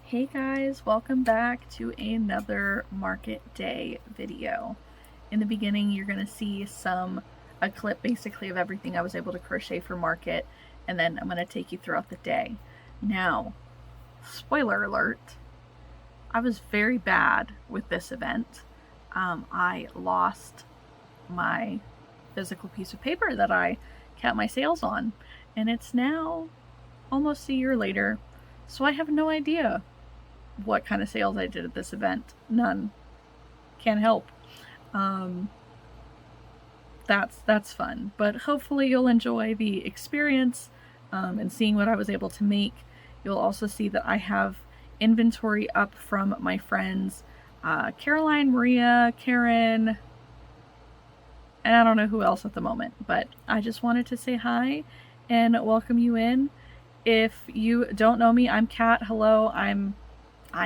Hey guys, welcome back to another market day video. In the beginning, you're going to see a clip basically of everything I was able to crochet for market, and then I'm going to take you throughout the day. Now, spoiler alert, I was very bad with this event. I lost my physical piece of paper that I kept my sales on, and it's now almost a year later, so I have no idea what kind of sales I did at this event. None. Can't help. Um, that's fun, but hopefully you'll enjoy the experience and seeing what I was able to make. You'll also see that I have inventory up from my friends Caroline, Maria, Karen, and I don't know who else at the moment, but I just wanted to say hi and welcome you in. If you don't know me, I'm Kat. Hello, I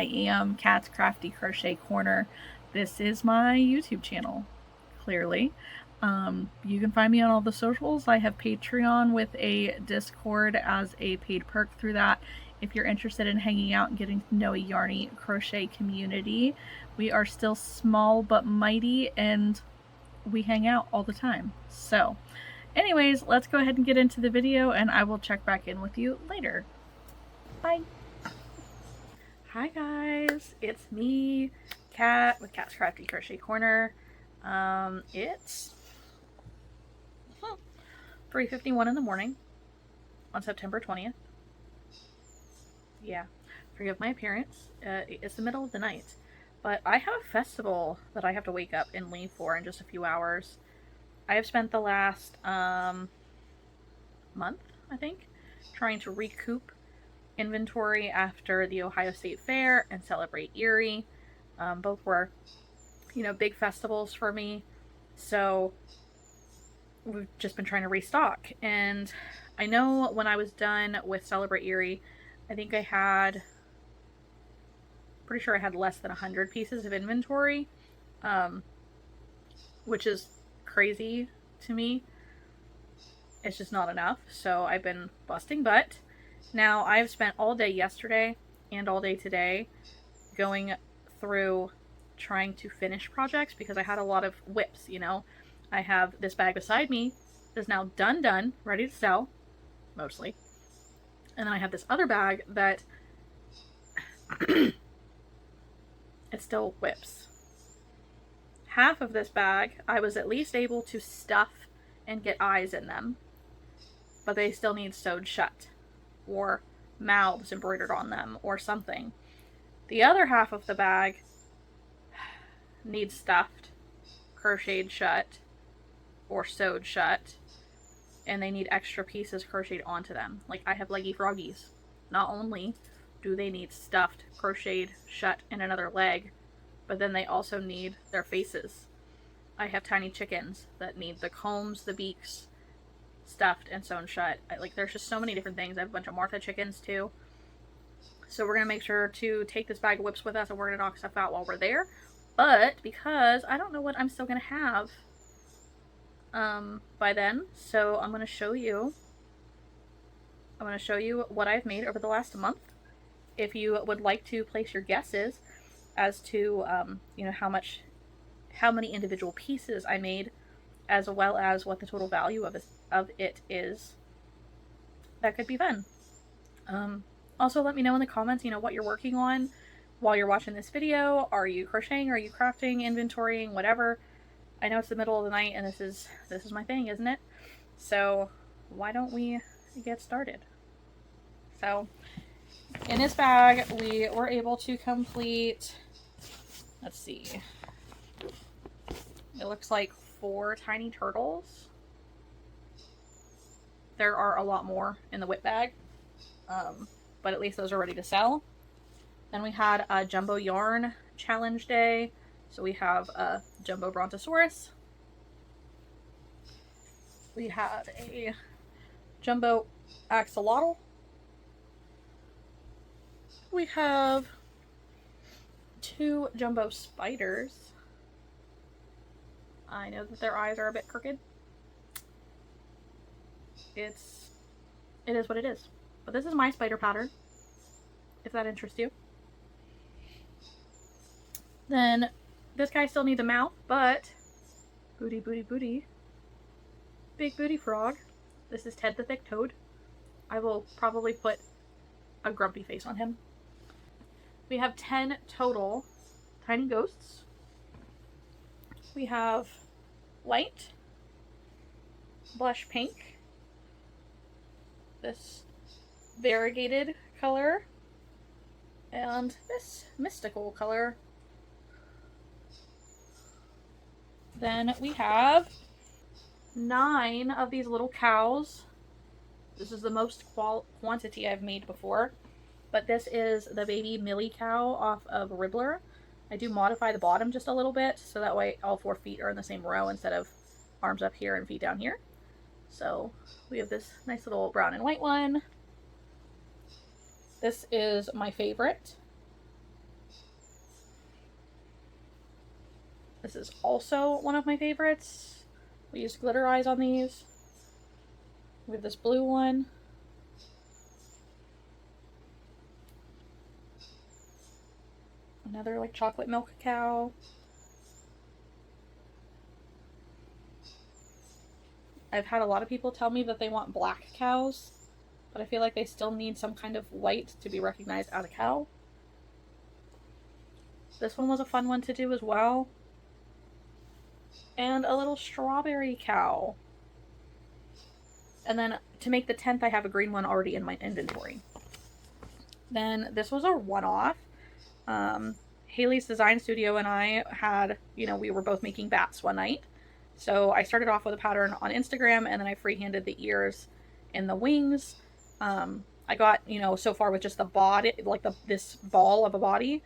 am Kat's Crafty Crochet Corner. This is my YouTube channel, clearly. You can find me on all the socials. I have Patreon with a Discord as a paid perk through that. If you're interested in hanging out and getting to know a yarny crochet community, we are still small but mighty and we hang out all the time. So, anyways, let's go ahead and get into the video and I will check back in with you later. Bye! Hi guys, it's me, Kat, with Kat's Crafty Crochet Corner. It's 3:51 in the morning on September 20th. Yeah, forgive my appearance. It's the middle of the night, but I have a festival that I have to wake up and leave for in just a few hours. I have spent the last month, I think, trying to recoup inventory after the Ohio State Fair and Celebrate Erie. Both were, big festivals for me. So we've just been trying to restock. And I know when I was done with Celebrate Erie, I think pretty sure I had less than 100 pieces of inventory, which is crazy to me. It's just not enough. So I've been busting butt. Now, I've spent all day yesterday and all day today going through trying to finish projects because I had a lot of whips, I have this bag beside me that is now done, ready to sell, mostly. And then I have this other bag that it still whips. Half of this bag, I was at least able to stuff and get eyes in them, but they still need sewed shut, or mouths embroidered on them, or something. The other half of the bag needs stuffed, crocheted shut, or sewed shut, and they need extra pieces crocheted onto them. Like, I have leggy froggies. Not only do they need stuffed, crocheted shut, and another leg, but then they also need their faces. I have tiny chickens that need the combs, the beaks, stuffed and sewn shut. There's just so many different things. I have a bunch of Martha chickens too. So we're going to make sure to take this bag of whips with us and we're going to knock stuff out while we're there. But because I don't know what I'm still going to have by then, so I'm going to show you what I've made over the last month. If you would like to place your guesses as to how many individual pieces I made, as well as what the total value of it is, that could be fun. Also, let me know in the comments, what you're working on while you're watching this video. Are you crocheting? Are you crafting, inventorying, whatever? I know it's the middle of the night, and this is my thing, isn't it? So why don't we get started? So in this bag, we were able to complete, let's see, it looks like 4 tiny turtles. There are a lot more in the whip bag, but at least those are ready to sell. Then we had a jumbo yarn challenge day, so we have a jumbo brontosaurus. We had a jumbo axolotl. We have 2 jumbo spiders. I know that their eyes are a bit crooked. It is what it is. But this is my spider pattern, if that interests you. Then this guy still needs a mouth, but booty, booty, booty. Big booty frog. This is Ted the Thick Toad. I will probably put a grumpy face on him. We have 10 total tiny ghosts. We have white, blush pink, this variegated color, and this mystical color. Then we have 9 of these little cows. This is the most quantity I've made before, but this is the baby Millie cow off of Ribbler. I do modify the bottom just a little bit, so that way all 4 feet are in the same row instead of arms up here and feet down here. So we have this nice little brown and white one. This is my favorite. This is also one of my favorites. We use glitter eyes on these. We have this blue one. Another like chocolate milk cow. I've had a lot of people tell me that they want black cows, but I feel like they still need some kind of white to be recognized as a cow. This one was a fun one to do as well. And a little strawberry cow. And then to make the 10th, I have a green one already in my inventory. Then this was a one-off. Haley's design studio and I had, we were both making bats one night. So I started off with a pattern on Instagram, and then I freehanded the ears and the wings. I got, so far with just the body, like this ball of a body,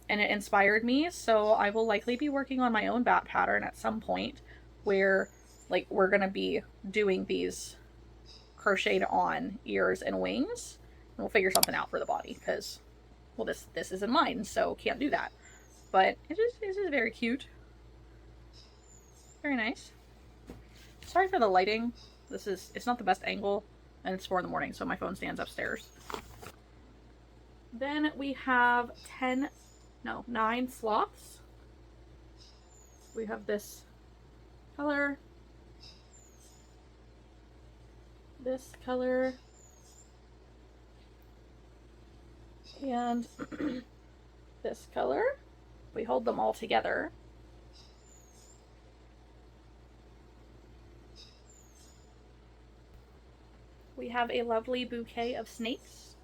and it inspired me. So I will likely be working on my own bat pattern at some point where, like, we're going to be doing these crocheted on ears and wings. And we'll figure something out for the body because, well, this isn't mine, so can't do that. But it is very cute. Very nice. Sorry for the lighting. It's not the best angle, and it's 4 in the morning, so my phone stands upstairs. Then we have 9 sloths. We have this color, this color, and this color. We hold them all together. We have a lovely bouquet of snakes.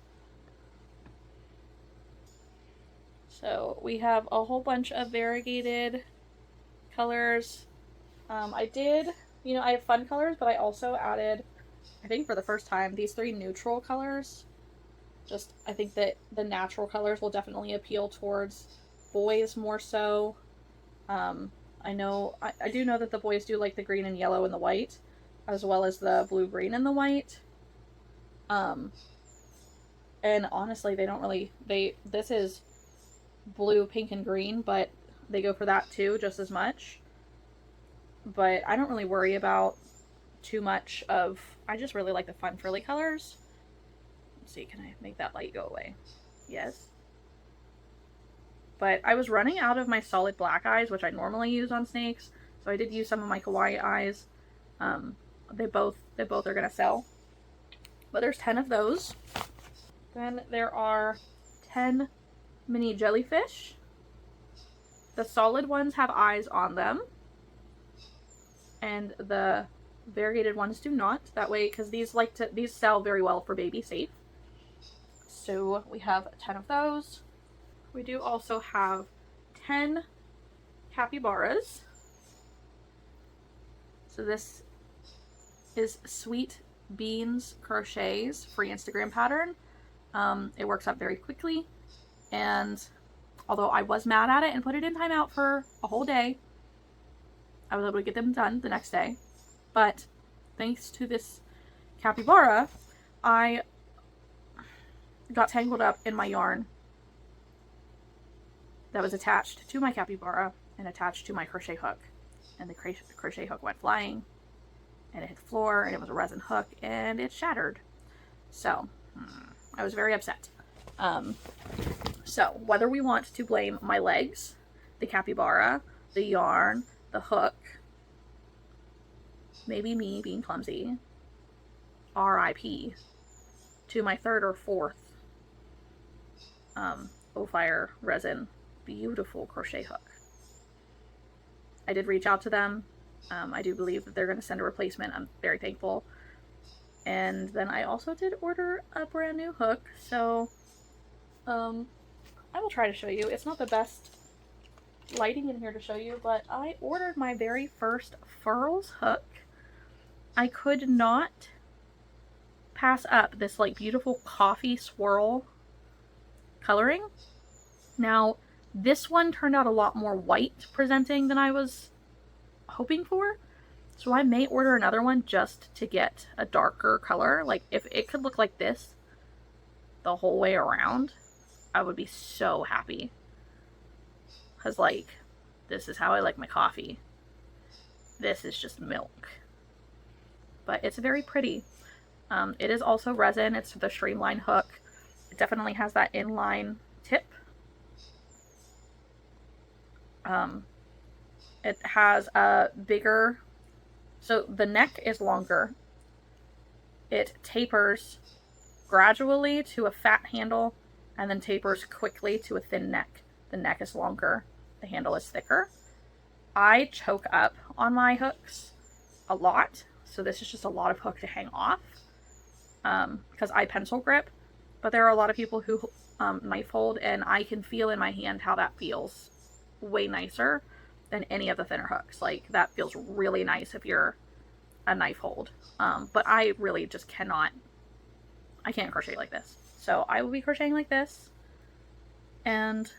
So we have a whole bunch of variegated colors. I have fun colors, but I also added, I think for the first time, these 3 neutral colors. I think that the natural colors will definitely appeal towards boys more so. I do know that the boys do like the green and yellow and the white, as well as the blue, green, and the white. And honestly, this is blue, pink, and green, but they go for that too, just as much. But I don't really worry about too much I just really like the fun frilly colors. Let's see, can I make that light go away? Yes. But I was running out of my solid black eyes, which I normally use on snakes, so I did use some of my kawaii eyes. They both are gonna sell. But there's 10 of those. Then there are 10 mini jellyfish. The solid ones have eyes on them, and the variegated ones do not. That way, because these sell very well for baby safe. So we have 10 of those. We do also have 10 capybaras. So this is Sweet Beans Crochet's free Instagram pattern. It works up very quickly, and although I was mad at it and put it in timeout for a whole day, I was able to get them done the next day. But thanks to this capybara, I got tangled up in my yarn that was attached to my capybara and attached to my crochet hook, and the crochet hook went flying and it hit the floor, and it was a resin hook, and it shattered. So I was very upset. So whether we want to blame my legs the capybara, the yarn, the hook, maybe me being clumsy, RIP, to my third or fourth Fire resin beautiful crochet hook. I did reach out to them. I do believe that they're going to send a replacement. I'm very thankful. And then I also did order a brand new hook, so I will try to show you. It's not the best lighting in here to show you, but I ordered my very first Furls hook. I could not pass up this like beautiful coffee swirl coloring. Now, this one turned out a lot more white presenting than I was hoping for, so I may order another one just to get a darker color. Like, if it could look like this the whole way around, I would be so happy. Because, like, this is how I like my coffee. This is just milk. But it's very pretty. It is also resin. It's the streamline hook. It definitely has that inline tip. It has a bigger, so the neck is longer. It tapers gradually to a fat handle and then tapers quickly to a thin neck. The neck is longer, the handle is thicker. I choke up on my hooks a lot, so this is just a lot of hook to hang off because I pencil grip, but there are a lot of people who knife hold, and I can feel in my hand how that feels way nicer than any of the thinner hooks. Like, that feels really nice if you're a knife hold. But I really just cannot, I can't crochet like this. So I will be crocheting like this. And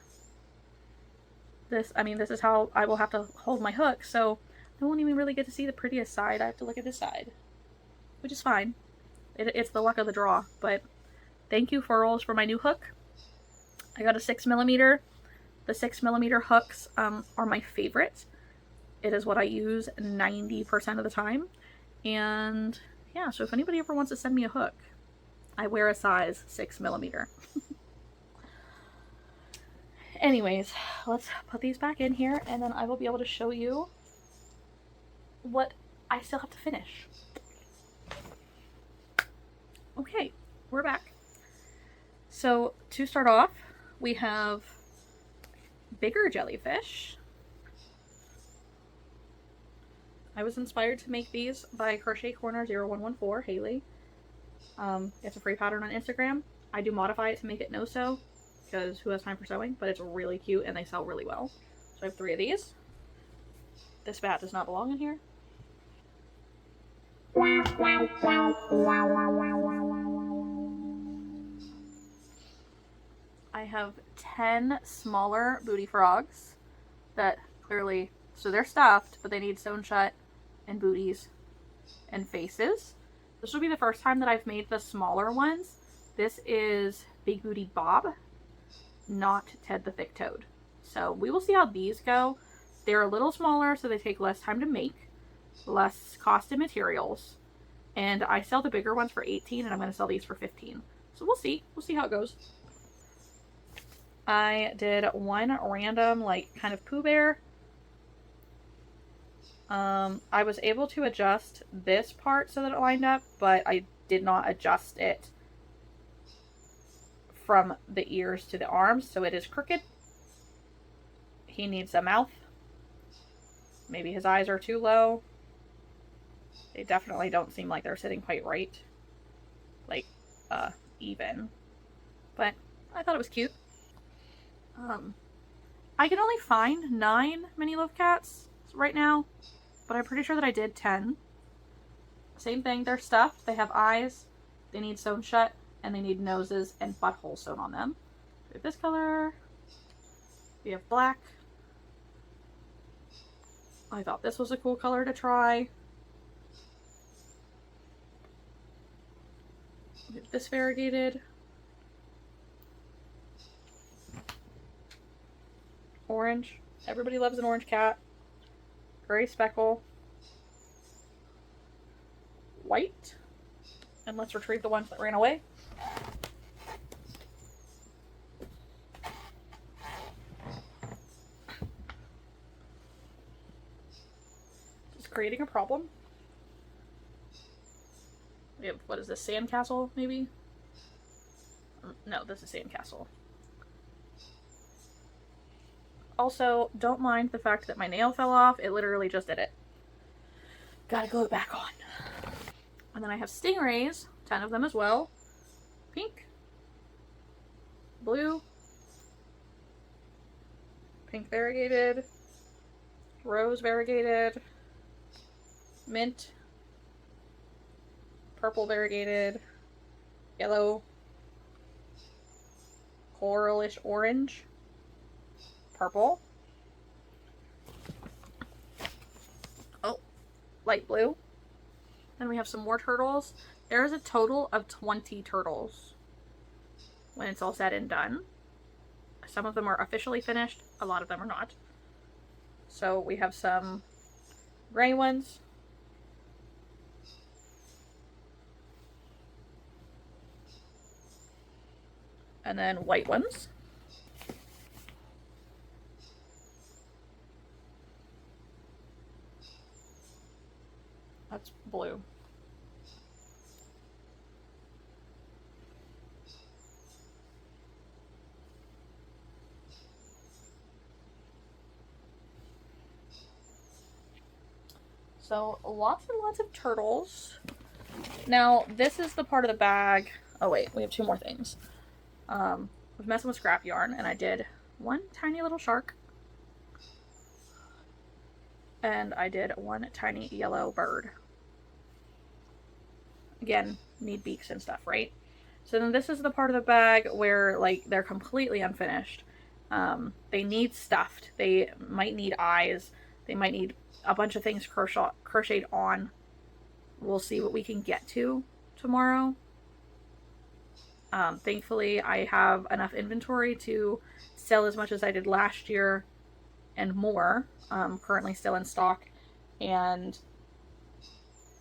this, I mean, this is how I will have to hold my hook. So I won't even really get to see the prettiest side. I have to look at this side, which is fine. It's the luck of the draw. But thank you, Furls, for my new hook. I got a 6mm. The 6mm hooks are my favorite. It is what I use 90% of the time. And yeah, so if anybody ever wants to send me a hook, I wear a size 6mm. Anyways, let's put these back in here, and then I will be able to show you what I still have to finish. Okay, we're back. So to start off, we have bigger jellyfish. I was inspired to make these by Crochet Corner 0114, Haley. It's a free pattern on Instagram. I do modify it to make it no-sew, because who has time for sewing? But it's really cute and they sell really well. So I have 3 of these. This bat does not belong in here. I have 10 smaller booty frogs that clearly, so they're stuffed, but they need sewn shut and booties and faces. This will be the first time that I've made the smaller ones. This is Big Booty Bob, not Ted the Thick-Toed. So we will see how these go. They're a little smaller, so they take less time to make, less cost in materials. And I sell the bigger ones for $18, and I'm going to sell these for $15. So we'll see. We'll see how it goes. I did one random, like, kind of Pooh Bear. I was able to adjust this part so that it lined up, but I did not adjust it from the ears to the arms, so it is crooked. He needs a mouth. Maybe his eyes are too low. They definitely don't seem like they're sitting quite right. Like, even. But I thought it was cute. I can only find 9 mini loaf cats right now, but I'm pretty sure that I did 10. Same thing, they're stuffed, they have eyes, they need sewn shut, and they need noses and buttholes sewn on them. We have this color, we have black. I thought this was a cool color to try. We have this variegated. Orange. Everybody loves an orange cat. Gray speckle. White. And let's retrieve the ones that ran away. creating a problem. We have, what is this, sandcastle, maybe? No, this is sandcastle. Also, don't mind the fact that my nail fell off. It literally just did it. Gotta glue it back on. And then I have stingrays, 10 of them as well. Pink, blue, pink variegated, rose variegated, mint, purple variegated, yellow, coralish orange, purple, oh, light blue. Then we have some more turtles. There's a total of 20 turtles when it's all said and done. Some of them are officially finished, a lot of them are not. So we have some gray ones, and then white ones. That's blue. So lots and lots of turtles. Now this is the part of the bag. Oh wait, we have two more things. I was messing with scrap yarn and I did one tiny little shark. And I did one tiny yellow bird. Again, need beaks and stuff, right? So then this is the part of the bag where like they're completely unfinished. They need stuffed. They might need eyes. They might need a bunch of things crocheted on. We'll see what we can get to tomorrow. Thankfully, I have enough inventory to sell as much as I did last year and more. Currently still in stock, and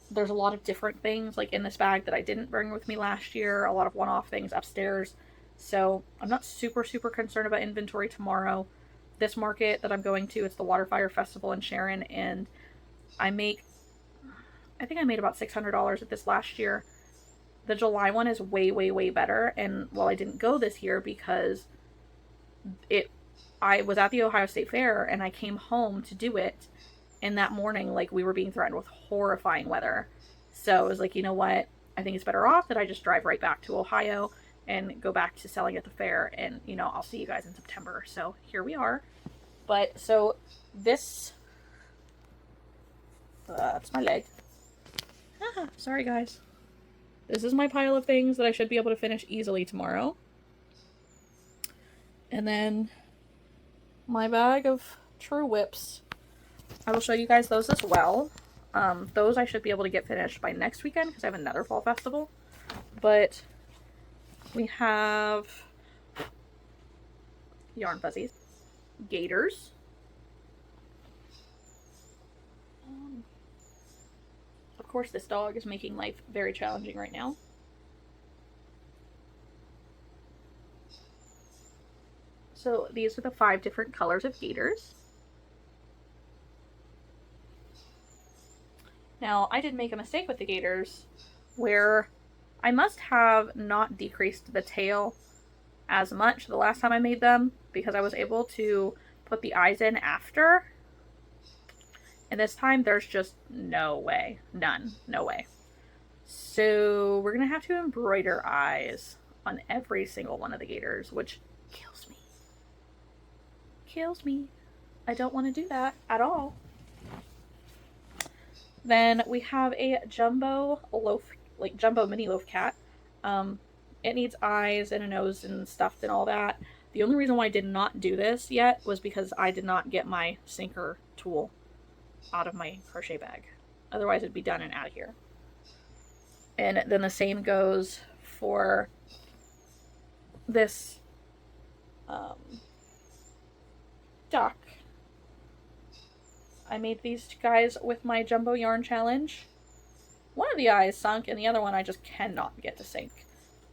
there's a lot of different things like in this bag that I didn't bring with me last year, a lot of one-off things upstairs, so I'm not super concerned about inventory tomorrow. This market that I'm going to, it's the Waterfire Festival in Sharon, and I think I made about $600 at this last year. The July one is way better, and well, I didn't go this year because I was at the Ohio State Fair and I came home to do it, and that morning like we were being threatened with horrifying weather, so I was like, you know what, I think it's better off that I just drive right back to Ohio and go back to selling at the fair, and you know, I'll see you guys in September. So here we are. But so this that's my leg. Sorry guys. This is my pile of things that I should be able to finish easily tomorrow. And then my bag of True Whips. I will show you guys those as well. Those I should be able to get finished by next weekend because I have another fall festival. But we have yarn fuzzies, gators, of course this dog is making life very challenging right now. So these are the 5 different colors of gators. Now, I did make a mistake with the gators where I must have not decreased the tail as much the last time I made them, because I was able to put the eyes in after. And this time there's just no way. None. No way. So we're going to have to embroider eyes on every single one of the gators, which kills me. Kills me. I don't want to do that at all. Then we have a jumbo loaf, like jumbo mini loaf cat. It needs eyes and a nose and stuff and all that. The only reason why I did not do this yet was because I did not get my sinker tool out of my crochet bag. Otherwise it'd be done and out of here. And then the same goes for this duck. I made these guys with my jumbo yarn challenge. One of the eyes sunk and the other one I just cannot get to sink.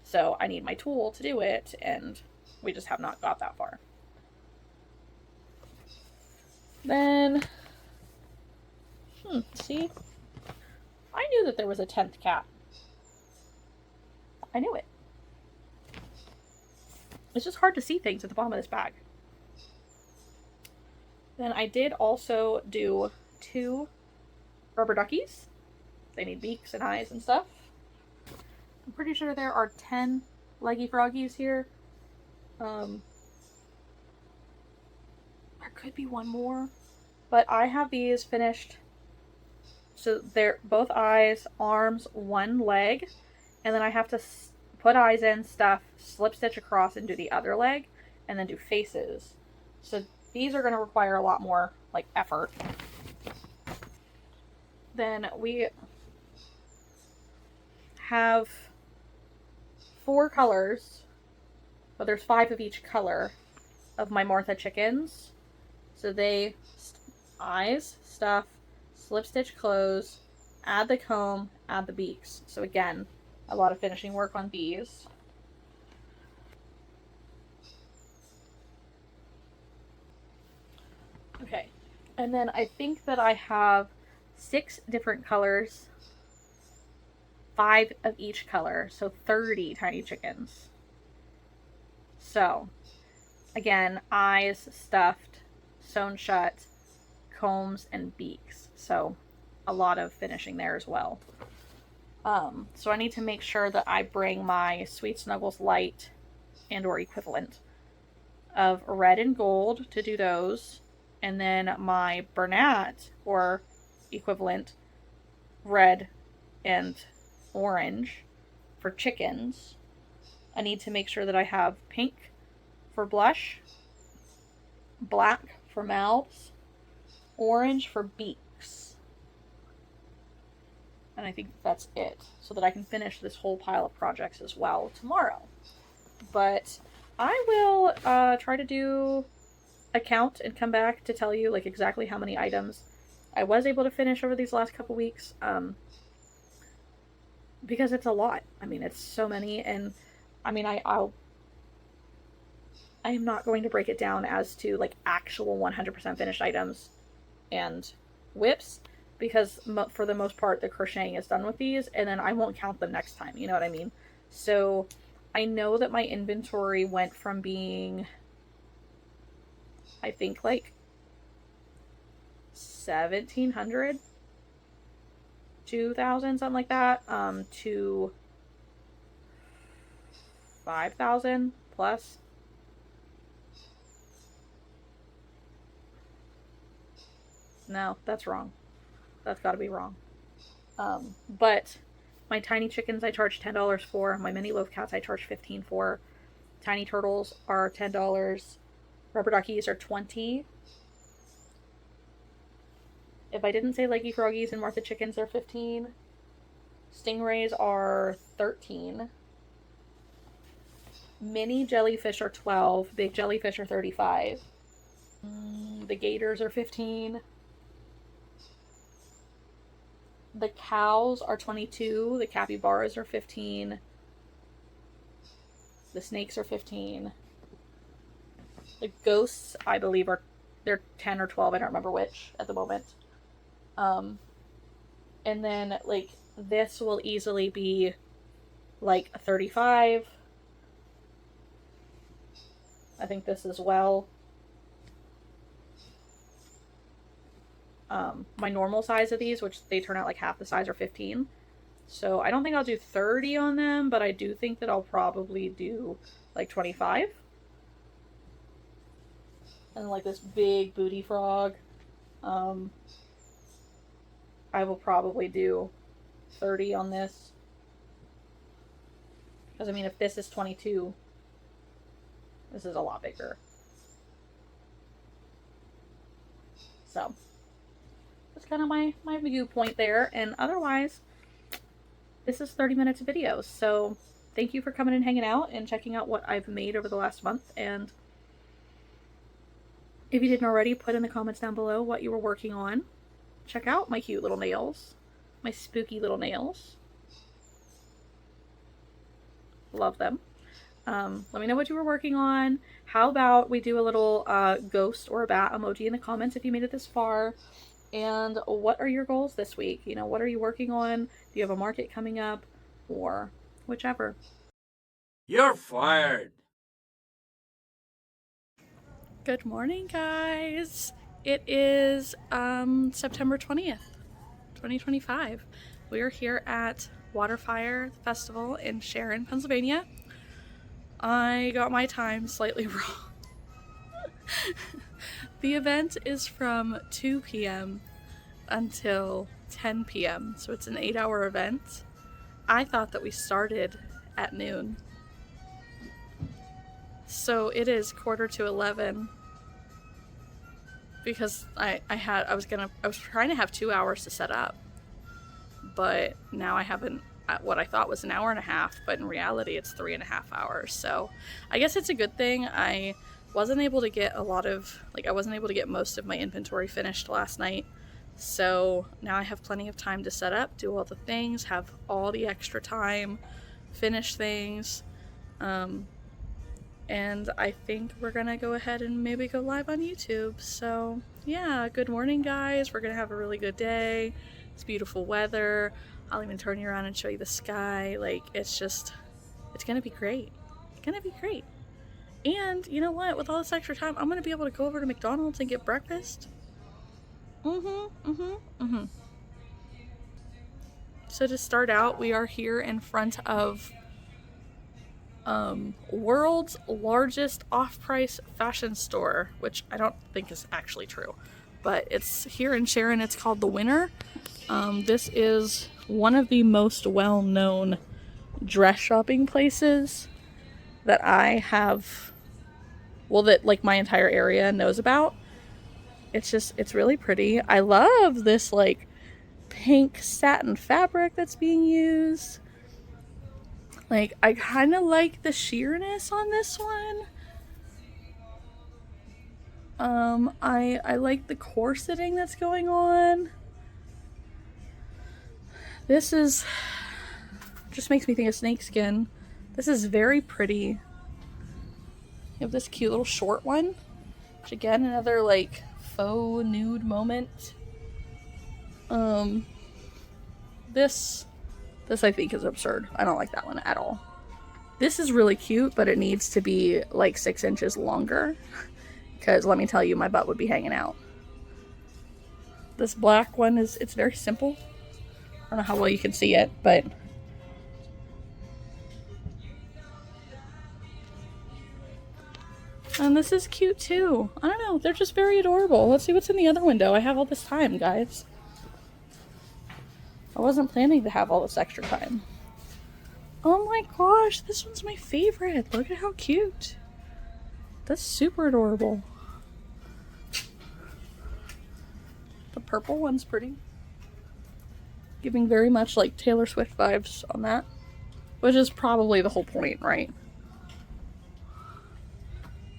So I need my tool to do it, and we just have not got that far. Then See? I knew that there was a 10th cat. I knew it. It's just hard to see things at the bottom of this bag. Then I did also do 2 rubber duckies. They need beaks and eyes and stuff. I'm pretty sure there are 10 leggy froggies here. There could be one more, but I have these finished. So they're both eyes, arms, 1 leg, and then I have to put eyes in, stuff, slip stitch across, and do the other leg, and then do faces. So these are going to require a lot more like effort. Then we have 4 colors, but there's 5 of each color of my Martha chickens. So they eyes, stuff, slip stitch close, add the comb, add the beaks. So again, a lot of finishing work on these. Okay, and then I think that I have 6 different colors, 5 of each color, so 30 tiny chickens. So again, eyes stuffed, sewn shut, combs, and beaks. So a lot of finishing there as well. So I need to make sure that I bring my Sweet Snuggles Light and or equivalent of red and gold to do those. And then my Bernat or equivalent red and orange for chickens. I need to make sure that I have pink for blush, black for mouths, orange for beaks. And I think that's it, so that I can finish this whole pile of projects as well tomorrow. But I will try to do a count and come back to tell you like exactly how many items I was able to finish over these last couple weeks. Because it's a lot. I mean, it's so many, and I mean, I am not going to break it down as to like actual 100% finished items and whips, because for the most part the crocheting is done with these, and then I won't count them next time, you know what I mean? So I know that my inventory went from being, I think, like 1,700, 2,000, something like that, to 5,000 plus. No, that's wrong. That's got to be wrong. But my tiny chickens I charge $10 for. My mini loaf cats I charge $15 for. Tiny turtles are $10. Rubber duckies are $20. If I didn't say leggy froggies and Martha chickens, they're $15. Stingrays are $13. Mini jellyfish are $12. Big jellyfish are $35. The gators are $15. The cows are $22. The capybaras are $15. The snakes are $15. The ghosts, I believe, they're $10 or $12. I don't remember which at the moment. And then like this will easily be like $35. I think this as well. My normal size of these, which they turn out like half the size, are $15. So I don't think I'll do 30 on them, but I do think that I'll probably do like 25. And like this big booty frog, I will probably do 30 on this. Because I mean, if this is 22, this is a lot bigger. So that's kind of my viewpoint there. And otherwise, this is 30 minutes of videos. So thank you for coming and hanging out and checking out what I've made over the last month. And if you didn't already, put in the comments down below what you were working on. Check out my cute little nails. My spooky little nails. Love them. Let me know what you were working on. How about we do a little ghost or a bat emoji in the comments if you made it this far. And what are your goals this week? You know, what are you working on? Do you have a market coming up? Or whichever. You're fired. Good morning, guys. It is September 20th, 2025. We're here at Waterfire Festival in Sharon, Pennsylvania. I got my time slightly wrong. The event is from 2 p.m. until 10 p.m., so it's an 8-hour event. I thought that we started at noon. So it is quarter to 11 because I was trying to have 2 hours to set up. But now I have what I thought was an hour and a half, but in reality it's 3.5 hours. So I guess it's a good thing. I wasn't able to get most of my inventory finished last night. So now I have plenty of time to set up, do all the things, have all the extra time, finish things. And I think we're gonna go ahead and maybe go live on YouTube. So yeah, good morning, guys. We're gonna have a really good day. It's beautiful weather. I'll even turn you around and show you the sky. Like, it's gonna be great. It's gonna be great. And you know what? With all this extra time, I'm gonna be able to go over to McDonald's and get breakfast. So to start out, we are here in front of world's largest off-price fashion store, which I don't think is actually true, but it's here in Sharon. It's called The Winner. This is one of the most well-known dress shopping places that I have, that like my entire area knows about. It's really pretty. I love this like pink satin fabric that's being used. Like, I kind of like the sheerness on this one. I like the corseting that's going on. This is just makes me think of snakeskin. This is very pretty. You have this cute little short one, which again, another like faux nude moment. This I think is absurd. I don't like that one at all. This is really cute, but it needs to be like 6 inches longer, because let me tell you, my butt would be hanging out. This black one it's very simple. I don't know how well you can see it, but and this is cute too. I don't know, they're just very adorable. Let's see what's in the other window. I have all this time, guys. I wasn't planning to have all this extra time. Oh my gosh, this one's my favorite. Look at how cute. That's super adorable. The purple one's pretty. Giving very much like Taylor Swift vibes on that. Which is probably the whole point, right?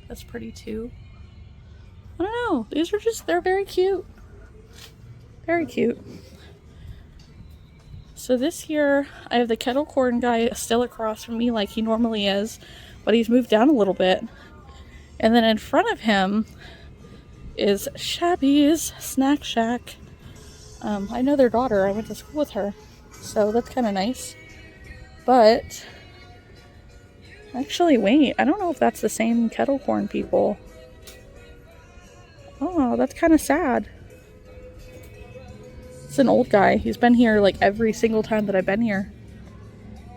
That's pretty too. I don't know. These are they're very cute. Very cute. So this here, I have the kettle corn guy still across from me like he normally is, but he's moved down a little bit. And then in front of him is Shabby's Snack Shack. I know their daughter. I went to school with her. So that's kind of nice. But actually, wait. I don't know if that's the same kettle corn people. Oh, that's kind of sad. It's an old guy. He's been here like every single time that I've been here.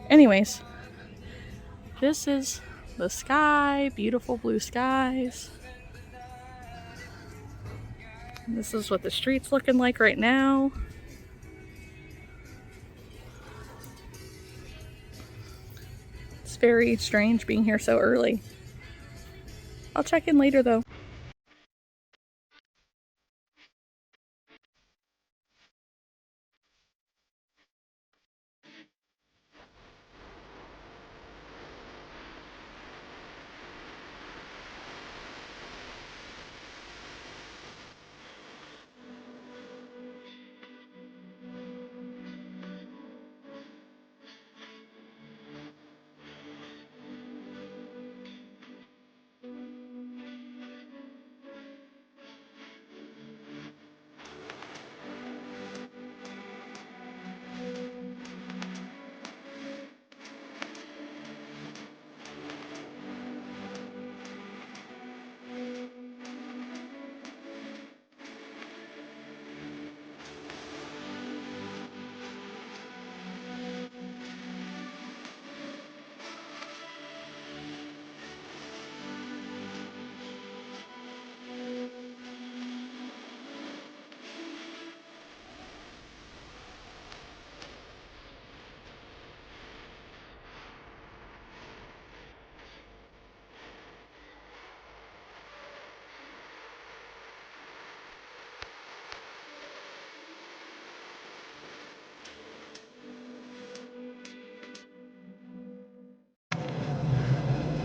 Anyways, this is the sky. Beautiful blue skies. And this is what the street's looking like right now. It's very strange being here so early. I'll check in later though.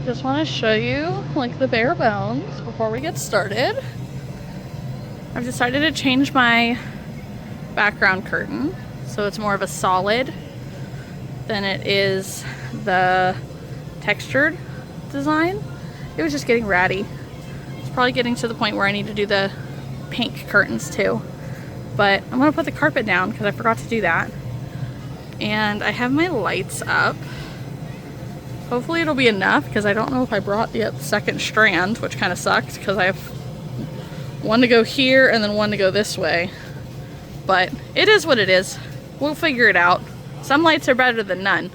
Just want to show you like the bare bones before we get started. I've decided to change my background curtain so it's more of a solid than it is the textured design. It was just getting ratty. It's probably getting to the point where I need to do the pink curtains too. But I'm gonna put the carpet down because I forgot to do that. And I have my lights up. Hopefully it'll be enough because I don't know if I brought the second strand, which kind of sucked because I have one to go here and then one to go this way. But it is what it is. We'll figure it out. Some lights are better than none.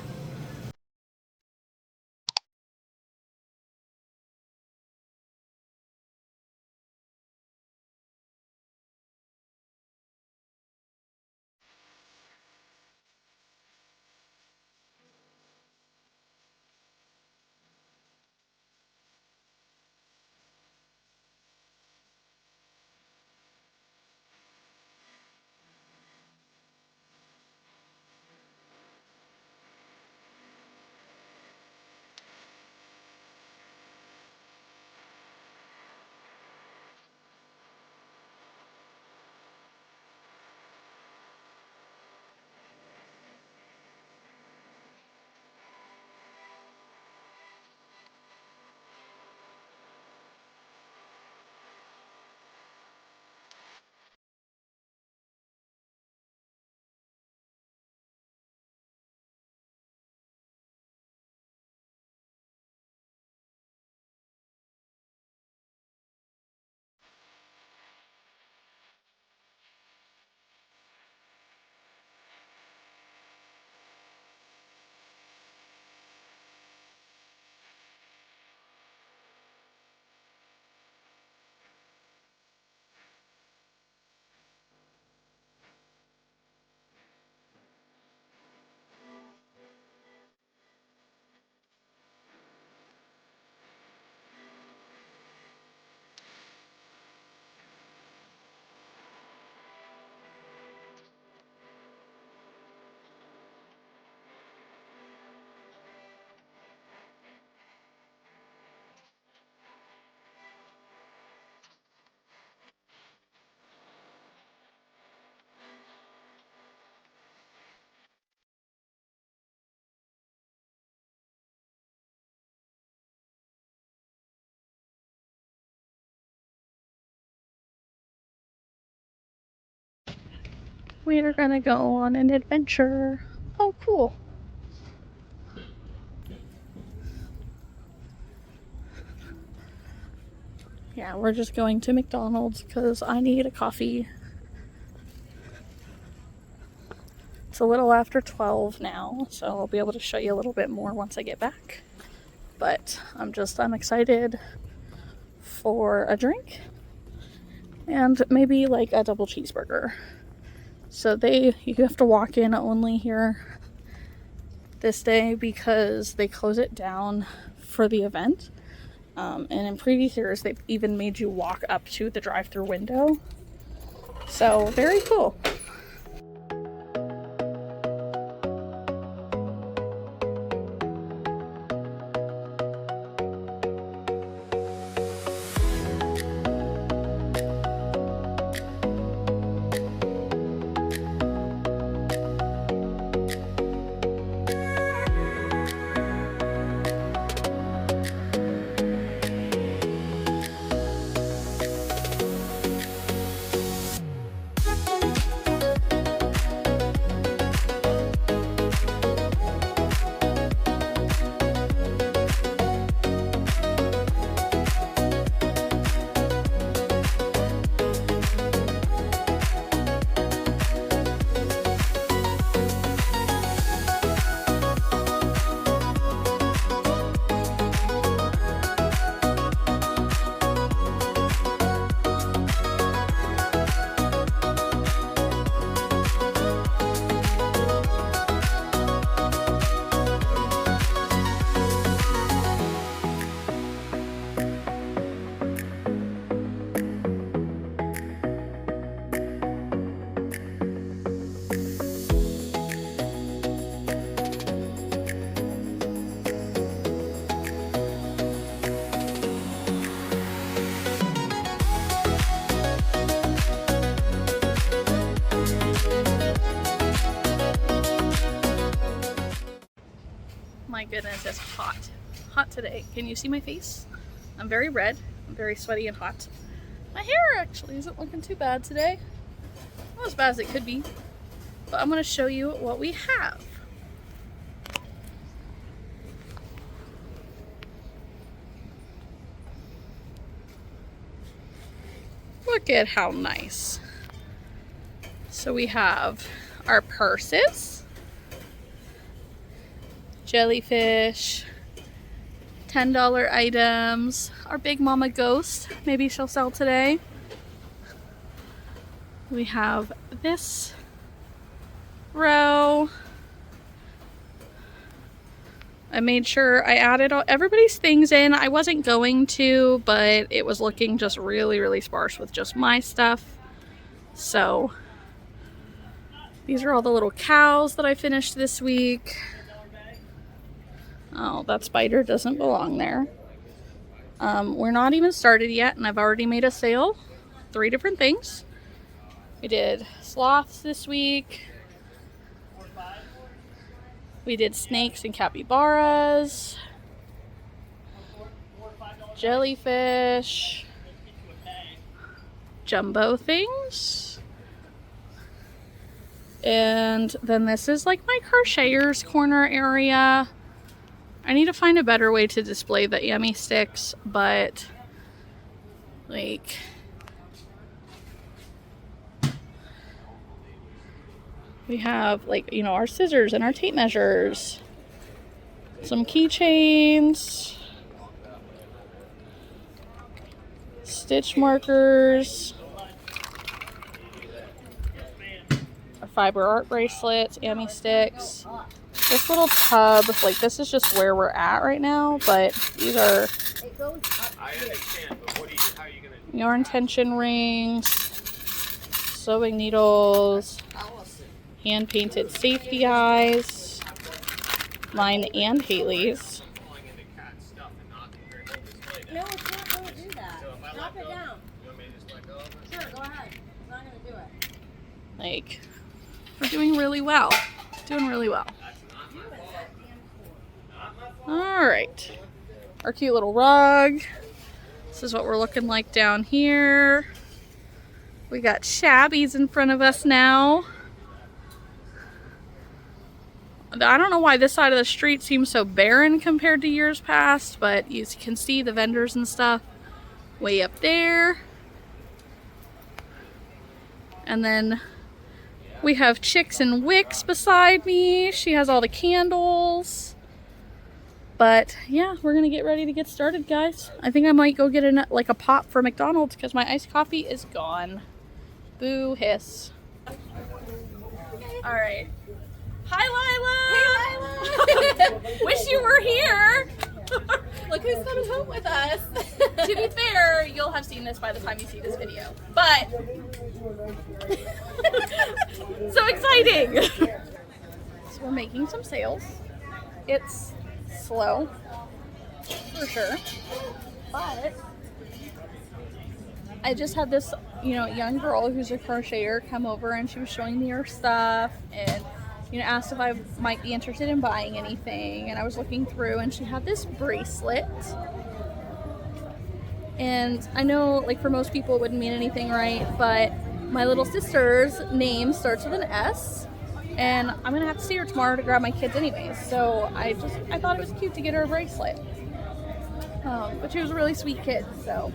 We are gonna go on an adventure. Oh, cool. Yeah, we're just going to McDonald's because I need a coffee. It's a little after 12 now, so I'll be able to show you a little bit more once I get back. But I'm excited for a drink and maybe like a double cheeseburger. So you have to walk in only here this day because they close it down for the event. And in previous years, they've even made you walk up to the drive-thru window. So very cool. goodness, it's hot. Hot today. Can you see my face? I'm very red. I'm very sweaty and hot. My hair actually isn't looking too bad today. Not as bad as it could be. But I'm going to show you what we have. Look at how nice. So we have our purses, jellyfish, $10 items, our big mama ghost, maybe she'll sell today. We have this row. I made sure I added all, everybody's things in. I wasn't going to, but it was looking just really, really sparse with just my stuff. So these are all the little cows that I finished this week. Oh, that spider doesn't belong there. We're not even started yet, and I've already made a sale. 3 different things. We did sloths this week. We did snakes and capybaras, jellyfish, jumbo things, and then this is like my crocheters corner area. I need to find a better way to display the yummy sticks, but like we have like, you know, our scissors and our tape measures, some keychains, stitch markers, a fiber art bracelets, yummy sticks. This little tub, like this is just where we're at right now, but these are yarn tension rings, sewing needles, hand painted safety eyes, mine and Haley's. No, it's not going to do that. Drop it down. Sure, go ahead. It's not going to do it. Like, we're doing really well. Doing really well. Alright. Our cute little rug. This is what we're looking like down here. We got shabbies in front of us now. I don't know why this side of the street seems so barren compared to years past, but you can see the vendors and stuff way up there. And then we have Chicks and Wicks beside me. She has all the candles. But yeah, we're gonna get ready to get started, guys. I think I might go get a pop for McDonald's because my iced coffee is gone. Boo hiss. All right. Hi, Lila! Hey, Lila! Wish you were here! Look who's coming home with us. To be fair, you'll have seen this by the time you see this video. But, so exciting! So we're making some sales. It's slow, for sure. But, I just had this, you know, young girl who's a crocheter come over and she was showing me her stuff and, you know, asked if I might be interested in buying anything, and I was looking through and she had this bracelet, and I know like for most people it wouldn't mean anything, right? But my little sister's name starts with an S, and I'm gonna have to see her tomorrow to grab my kids anyways, so I thought it was cute to get her a bracelet. But she was a really sweet kid, so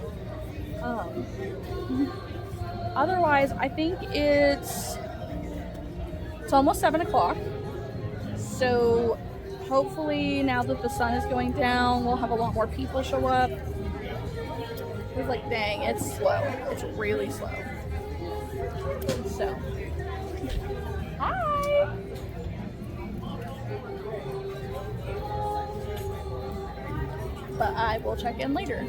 otherwise I think it's almost 7 o'clock, so hopefully now that the sun is going down, we'll have a lot more people show up. It's like, dang, it's slow. It's really slow. So, hi! But I will check in later.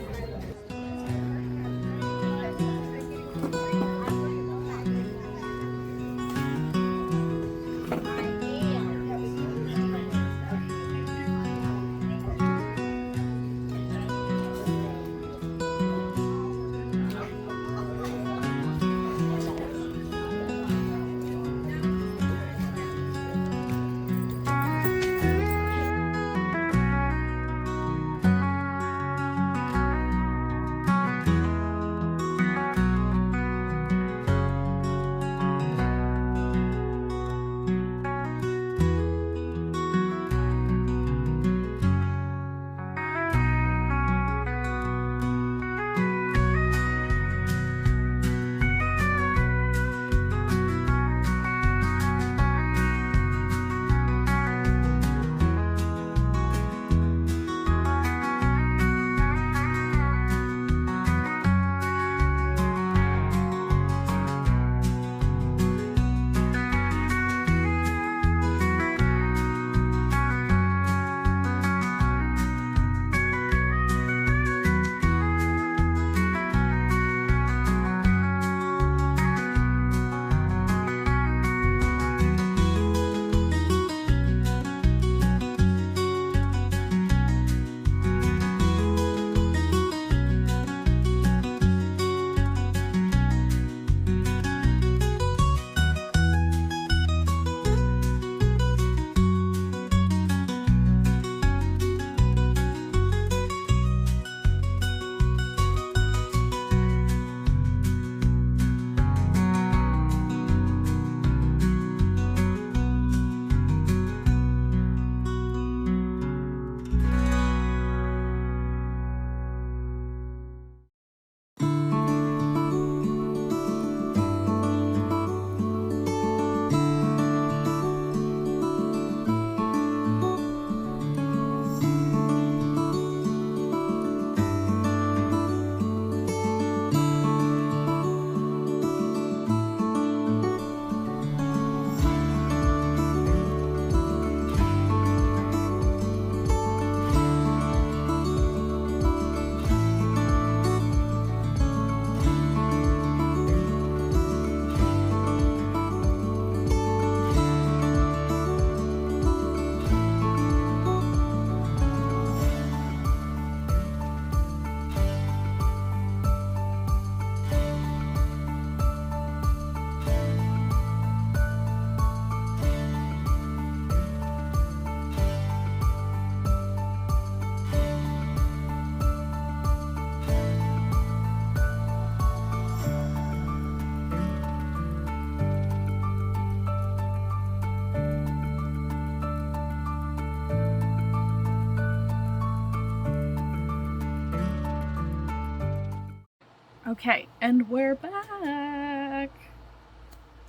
Okay, and we're back.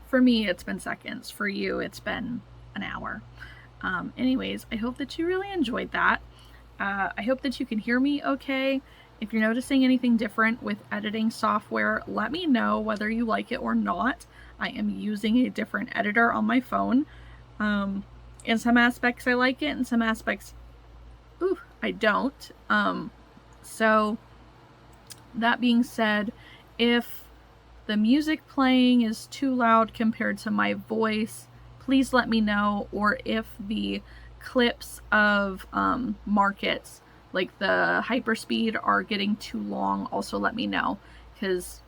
For me, it's been seconds. For you, it's been an hour. Anyways, I hope that you really enjoyed that. I hope that you can hear me okay. If you're noticing anything different with editing software, let me know whether you like it or not. I am using a different editor on my phone. In some aspects I like it, in some aspects, I don't. So that being said, if the music playing is too loud compared to my voice, please let me know. Or if the clips of markets, like the hyperspeed, are getting too long, also let me know. Because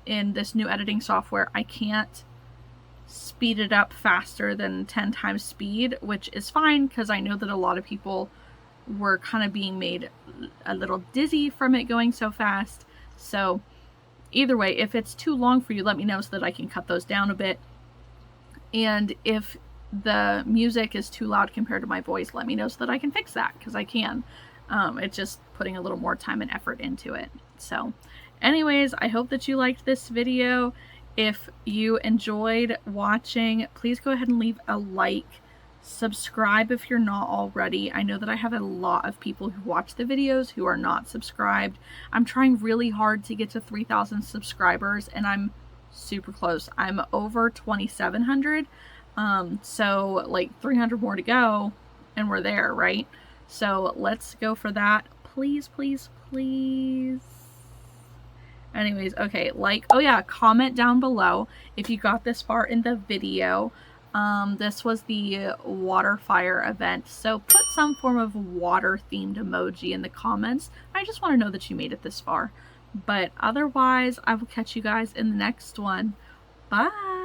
in this new editing software, I can't speed it up faster than 10 times speed, which is fine because I know that a lot of people were kind of being made a little dizzy from it going so fast. So either way, if it's too long for you, let me know so that I can cut those down a bit. And if the music is too loud compared to my voice, let me know so that I can fix that, because I can. It's just putting a little more time and effort into it. So anyways, I hope that you liked this video. If you enjoyed watching, please go ahead and leave a like. Subscribe if you're not already. I know that I have a lot of people who watch the videos who are not subscribed. I'm trying really hard to get to 3,000 subscribers, and I'm super close. I'm over 2,700. So like 300 more to go and we're there, right? So let's go for that. Please, please, please. Anyways, okay, oh yeah, comment down below if you got this far in the video. This was the water fire event, so put some form of water themed emoji in the comments. I just want to know that you made it this far. But otherwise, I will catch you guys in the next one. Bye!